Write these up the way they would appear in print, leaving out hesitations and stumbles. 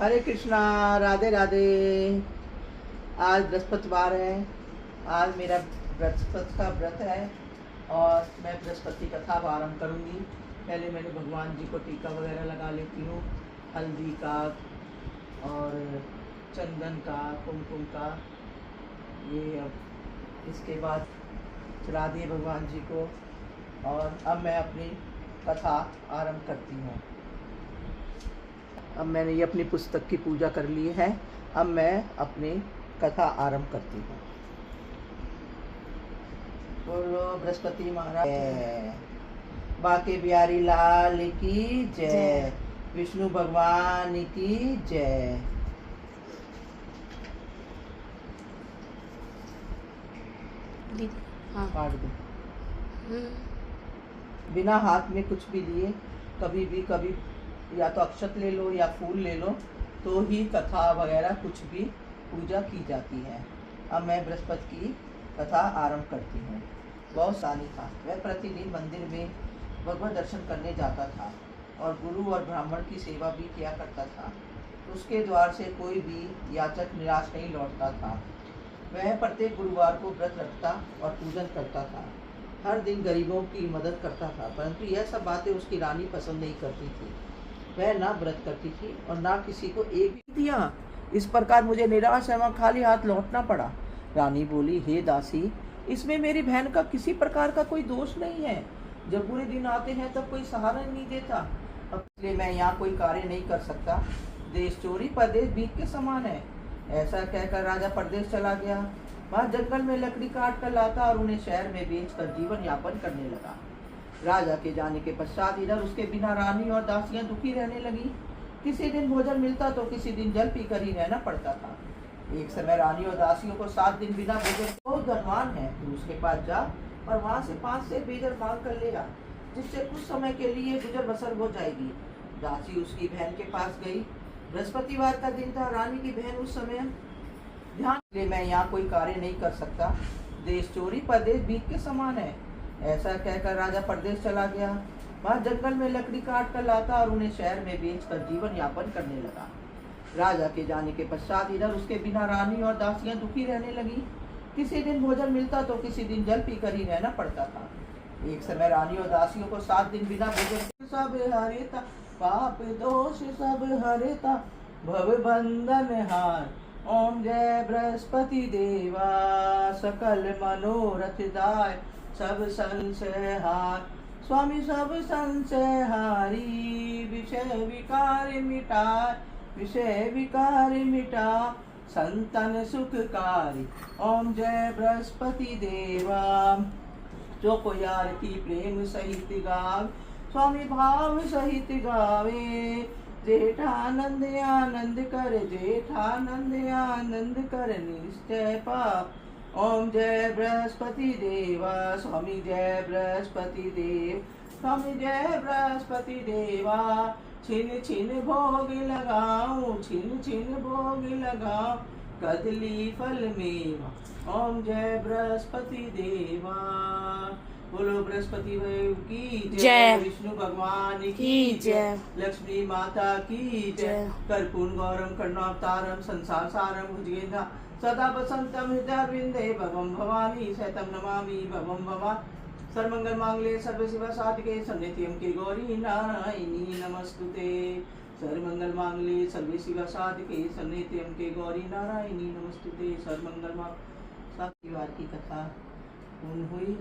हरे कृष्णा। राधे राधे। आज बृहस्पतिवार है। आज मेरा बृहस्पति का व्रत है और मैं बृहस्पति कथा आरंभ करूंगी। पहले मैंने भगवान जी को टीका वगैरह लगा लेती हूँ, हल्दी का और चंदन का, कुमकुम का। ये अब इसके बाद चढ़ा दिए भगवान जी को और अब मैं अपनी कथा आरंभ करती हूँ। अब मैंने ये अपनी पुस्तक की पूजा कर ली है। अब मैं अपनी कथा आरंभ करती हूँ। बोलो बृहस्पति महाराज बाके बिहारी लाल की जय, विष्णु भगवान की जय। हाँ। काट दो। बिना हाथ में कुछ भी लिए कभी भी कभी या तो अक्षत ले लो या फूल ले लो तो ही कथा वगैरह कुछ भी पूजा की जाती है। अब मैं बृहस्पति की कथा आरंभ करती हूँ। बहुत सानी था। वह प्रतिदिन मंदिर में भगवत दर्शन करने जाता था और गुरु और ब्राह्मण की सेवा भी किया करता था। उसके द्वार से कोई भी याचक निराश नहीं लौटता था। वह प्रत्येक गुरुवार को व्रत रखता और पूजन करता था। हर दिन गरीबों की मदद करता था, परंतु यह सब बातें उसकी रानी पसंद नहीं करती थी। वह ना व्रत करती थी और ना किसी को एक भी दिया। इस प्रकार मुझे निराश एवं खाली हाथ लौटना पड़ा। रानी बोली, हे दासी, इसमें मेरी बहन का किसी प्रकार का कोई दोष नहीं है। जब बुरे दिन आते हैं तब कोई सहारा नहीं देता, इसलिए मैं यहाँ कोई कार्य नहीं कर सकता। देश चोरी परदेश भीख के समान है। ऐसा कहकर राजा परदेश चला गया। वहाँ जंगल में लकड़ी काट कर लाता और उन्हें शहर में बेचकर जीवन यापन करने लगा। राजा के जाने के पश्चात इधर उसके बिना रानी और दासियां दुखी रहने लगी। किसी दिन भोजन मिलता तो किसी दिन जल पीकर ही रहना पड़ता था। एक समय रानी और दासियों को 7 दिन बिना भोजन। बहुत धनवान है, तू उसके पास जा और वहाँ से 5 से बेजर मांग कर ले आ, जिससे कुछ समय के लिए गुजर बसर हो जाएगी। दासी उसकी बहन के पास गई। बृहस्पतिवार का दिन था। रानी की बहन उस समय ध्यान ले, मैं यहाँ कोई कार्य नहीं कर सकता। देश चोरी परदेश भीख के समान है। ऐसा कहकर राजा परदेश चला गया। वहाँ जंगल में लकड़ी काट कर लाता और उन्हें शहर में बेचकर जीवन यापन करने लगा। राजा के जाने के पश्चात इधर उसके बिना रानी और दासियां दुखी रहने लगी। किसी दिन भोजन मिलता तो किसी दिन जल पीकर ही रहना पड़ता था। एक समय रानी और दासियों को 7 दिन बिना भोजन। सब हरेता पाप दोष सब हरेता, भव बंधन हार। ओम जय बृहस्पति देवा, सकल मनोरथ दाय, सब संशय हार। स्वामी सब संशय हारी, विषय विकार मिटाय, विषय विकार मिटा, संतन सुखकारी। ओम जय बृहस्पति देवा, जो को यार की प्रेम सहित गावे, स्वामी भाव सहित गावे। जेठानंद आनंद कर, जेठानंद आनंद कर, निश्चय पाप। ओम जय बृहस्पति देवा, स्वामी जय बृहस्पति देव, स्वामी जय बृहस्पति देवा। छिन छिन भोग लगाऊं, छिन छिन भोग लगाऊं, कदली फल मेवा। ओम जय बृहस्पति देवा। बोलो बृहस्पति देव की जय, विष्णु भगवान की जय, लक्ष्मी माता की जय। कर्पूर गौरम करुणावतारम संसार सारम भुजगेंद्र सदा वसंतम हृदयारविंदे भवम भवानी सहितं नमामि भवम भवानी। सर्वमंगल मांगल्ये सर्व शिव साधिके शरण्ये के गौरी नारायणी नमस्तुते। सर्वमंगल मांगल्ये सर्व शिव साधिके शरण्ये के गौरी नारायणी नमस्तुते। सर्वमंगल मांगल्ये की कथा पूर्ण हुई।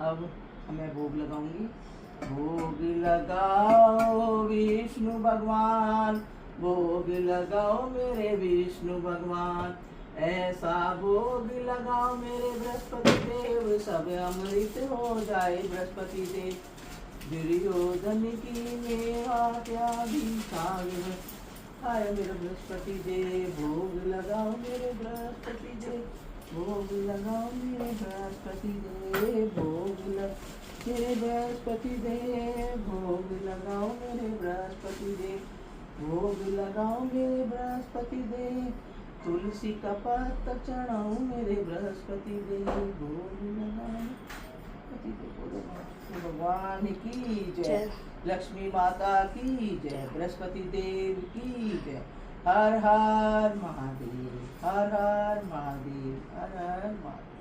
अब मैं भोग लगाऊंगी। भोग लगाओ विष्णु भगवान, भोग लगाओ मेरे विष्णु भगवान। ऐसा भोग लगाओ मेरे बृहस्पति देव, सब अमृत हो जाए बृहस्पति देव। दुर्योधन की मेवा त्यागी सागर, आए मेरे बृहस्पति देव। भोग लगाओ मेरे बृहस्पति देव, भोग लगाओ मेरे बृहस्पति देव। भोग मेरे बृहस्पति देव, भोग लगाओ मेरे बृहस्पति देव, भोग लगाओ मेरे बृहस्पति देव। तुलसी का पत्ता चढ़ाओ मेरे बृहस्पति देव, भोग लगाओ भगवान की जय, लक्ष्मी माता की जय, बृहस्पति देव की जय, हर हर महादेव, हर हर महादेव, हर हर महादेव।